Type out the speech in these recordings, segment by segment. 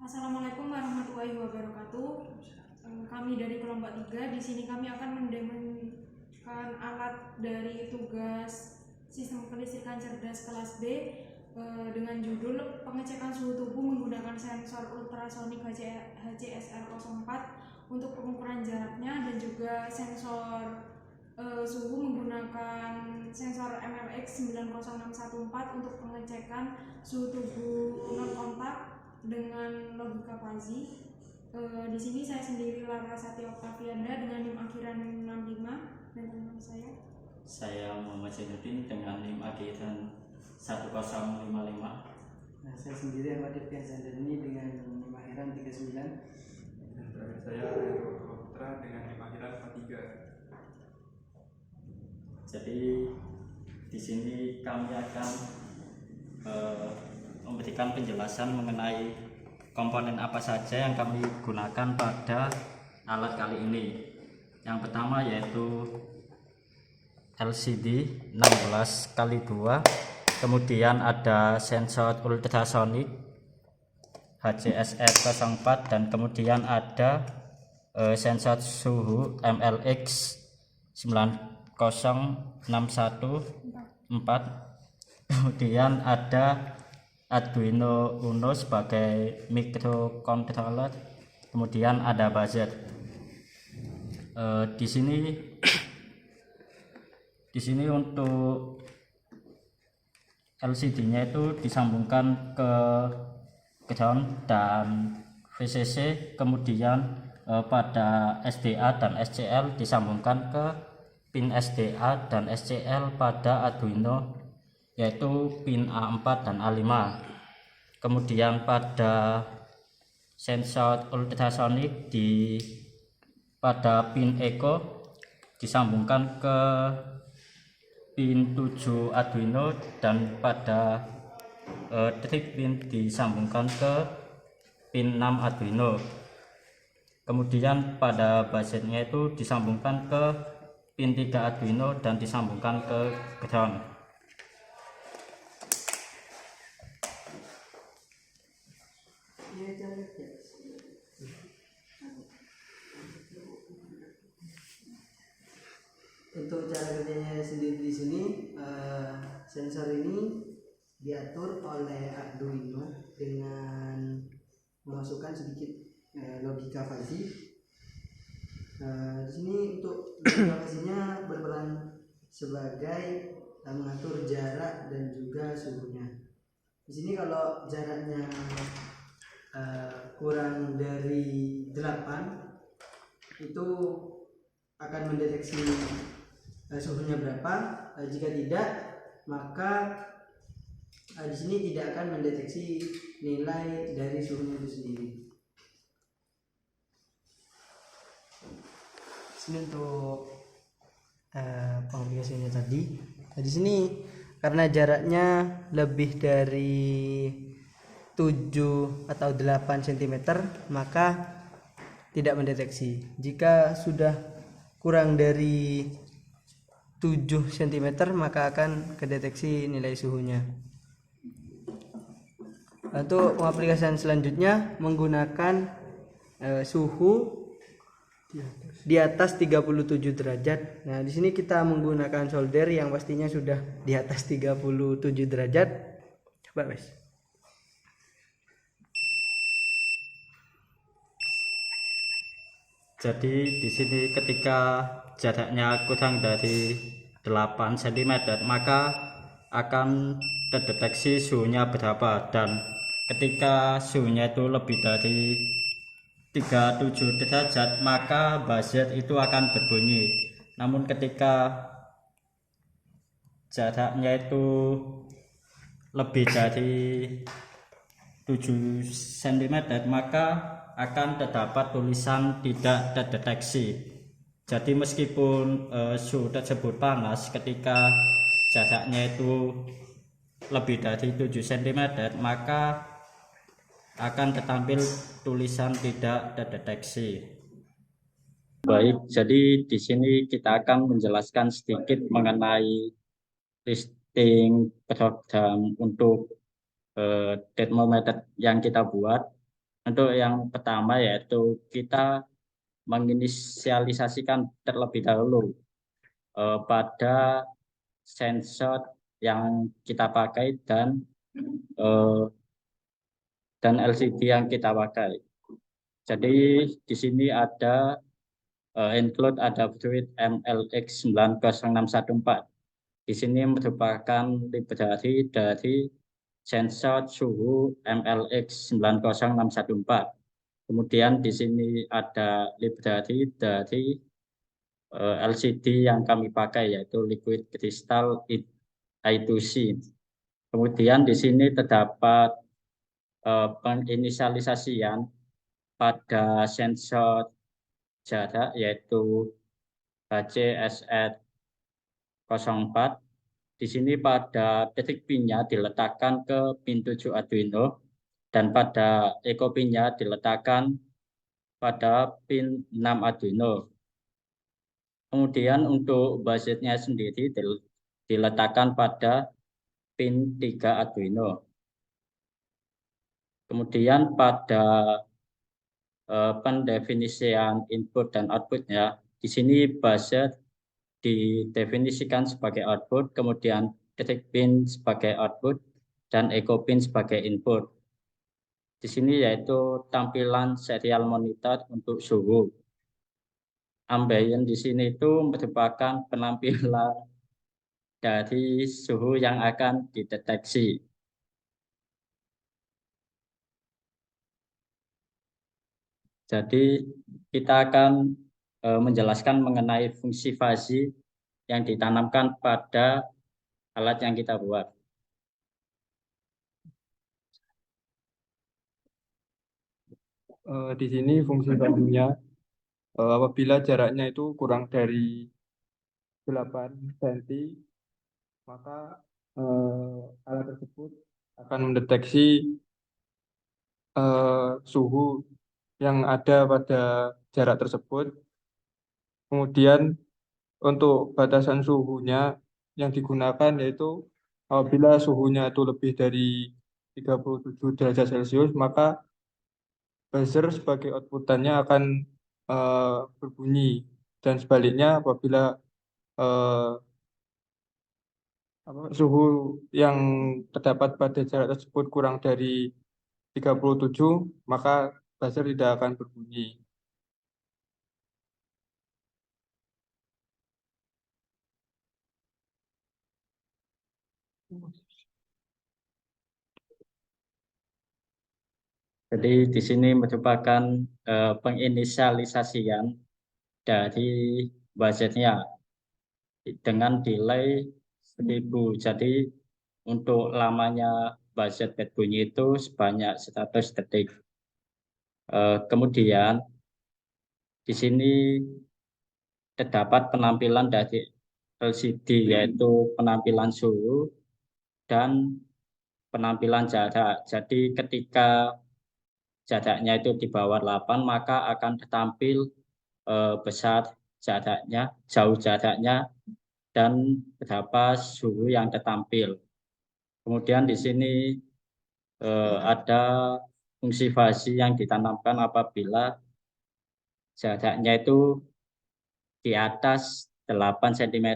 Assalamualaikum warahmatullahi wabarakatuh. Kami dari kelompok 3 di sini kami akan mendemokan alat dari tugas sistem kelistrikan cerdas kelas B dengan judul pengecekan suhu tubuh menggunakan sensor ultrasonik HCSR 04 untuk pengukuran jaraknya, dan juga sensor suhu menggunakan sensor MLX 90614 untuk pengecekan suhu tubuh non kontak dengan logika Fuzzy. Di sini saya sendiri Larasati Oktavianda dengan NIM akhiran 65, dan teman saya. Saya Muhammad Zainuddin dengan NIM akhiran 1055. Nah, saya sendiri Ahmad Irfan Sandani dengan NIM akhiran 39. Dan terakhir saya Hendro Putra dengan NIM akhiran 43. Jadi di sini kami akan memberikan penjelasan mengenai komponen apa saja yang kami gunakan pada alat kali ini. Yang pertama yaitu LCD 16x2, kemudian ada sensor ultrasonik HCSR 04, dan kemudian ada sensor suhu MLX 90614. Kemudian ada Arduino Uno sebagai microcontroller, kemudian ada buzzer. Di sini untuk LCD-nya itu disambungkan ke ground dan VCC, kemudian pada SDA dan SCL disambungkan ke pin SDA dan SCL pada Arduino, yaitu pin A4 dan A5. Kemudian pada sensor ultrasonik pada pin Eco disambungkan ke pin 7 Arduino, dan pada trik pin disambungkan ke pin 6 Arduino. Kemudian pada buzzernya itu disambungkan ke pin 3 Arduino dan disambungkan ke ground. Untuk cara kerjanya sendiri di sini, sensor ini diatur oleh Arduino dengan memasukkan sedikit logika fuzzy. Di sini untuk logika fuzzy-nya berperan sebagai mengatur jarak dan juga suhunya. Di sini kalau jaraknya kurang dari 8, itu akan mendeteksi suhunya berapa. Jika tidak, maka di sini tidak akan mendeteksi nilai dari suhunya itu sendiri. Sini untuk pengaplikasiannya tadi. Di sini karena jaraknya lebih dari 7 atau 8 cm, maka tidak mendeteksi. Jika sudah kurang dari 7 cm, maka akan kedeteksi nilai suhunya. Untuk pengaplikasian selanjutnya menggunakan suhu di atas 37 derajat. Nah, di sini kita menggunakan solder yang pastinya sudah di atas 37 derajat. Coba, Mas. Jadi di sini ketika jaraknya kurang dari 8 cm, maka akan terdeteksi suhunya berapa, dan ketika suhunya itu lebih dari 37 derajat, maka buzzer itu akan berbunyi. Namun ketika jaraknya itu lebih dari 7 cm, maka akan terdapat tulisan tidak terdeteksi. Jadi meskipun suhu tersebut panas, ketika jaraknya itu lebih dari 7 cm, maka akan tertampil tulisan tidak terdeteksi. Baik, jadi di sini kita akan menjelaskan sedikit mengenai listing program untuk termometer yang kita buat. Untuk yang pertama yaitu kita menginisialisasikan terlebih dahulu pada sensor yang kita pakai eh, dan LCD yang kita pakai. Jadi di sini ada include ada fluid MLX 900614. Di sini merupakan library dari sensor suhu MLX 900614. Kemudian di sini ada library dari LCD yang kami pakai yaitu liquid crystal I2C. Kemudian di sini terdapat penginisialisasian pada sensor jarak yaitu HCSR04. Di sini pada titik pinnya diletakkan ke pin 7 Arduino dan pada eco pinnya diletakkan pada pin 6 Arduino. Kemudian untuk budgetnya sendiri diletakkan pada pin 3 Arduino. Kemudian pada pendefinisian input dan outputnya, di sini buzzer didefinisikan sebagai output, kemudian titik pin sebagai output, dan echo pin sebagai input. Di sini yaitu tampilan serial monitor untuk suhu. Ambient di sini itu merupakan penampilan dari suhu yang akan dideteksi. Jadi kita akan menjelaskan mengenai fungsi fuzzy yang ditanamkan pada alat yang kita buat. Di sini fungsi bandingnya apabila jaraknya itu kurang dari 8 cm, maka alat tersebut akan mendeteksi suhu yang ada pada jarak tersebut. Kemudian untuk batasan suhunya yang digunakan yaitu apabila suhunya itu lebih dari 37 derajat Celcius, maka buzzer sebagai outputannya akan berbunyi, dan sebaliknya apabila eh, suhu yang terdapat pada jarak tersebut kurang dari 37, maka buzzer tidak akan berbunyi. Jadi di sini merupakan penginisialisasian dari budgetnya dengan delay 1000. Jadi untuk lamanya budget berbunyi itu sebanyak 100 detik. Kemudian di sini terdapat penampilan dari LCD yaitu penampilan suhu dan penampilan jarak. Jadi ketika jaraknya itu di bawah 8 maka akan tertampil besar jaraknya, jauh jaraknya, dan berapa suhu yang tertampil. Kemudian di sini ada fungsi fuzzy yang ditanamkan apabila jaraknya itu di atas 8 cm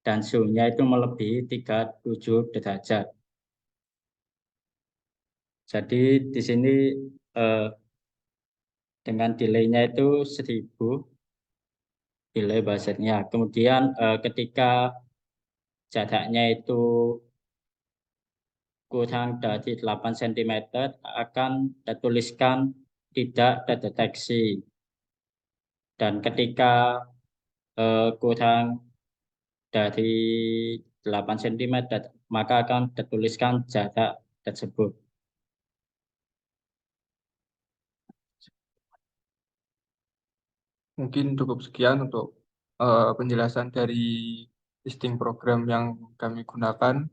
dan suhunya itu melebihi 37 derajat. Jadi di sini dengan delaynya itu 1000 delay buzzernya. Kemudian ketika jaraknya itu kurang dari 8 cm akan tertuliskan tidak terdeteksi. Dan ketika kurang dari 8 cm maka akan tertuliskan jarak tersebut. Mungkin cukup sekian untuk penjelasan dari listing program yang kami gunakan.